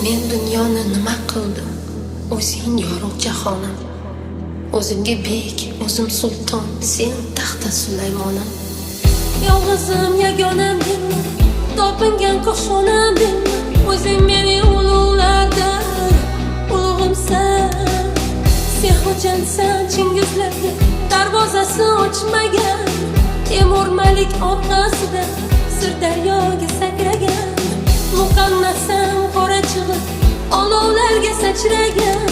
Men dunyoni nima qildim? O'zing yorug' jahonim. O'zimga bek, o'zim sulton, sen taxta Sulaymonim. Yolg'izim yagonam menman, topingan qo'shonam menman. O'zing meni ulug'lading, ulug'imsan. Sen xo'jansan Chingizlarga darvozasi ochmagan. Temur Malik orqasida Sirdaryoga sakragan. Muqannasam qora chig'ib olovlarga sachragan.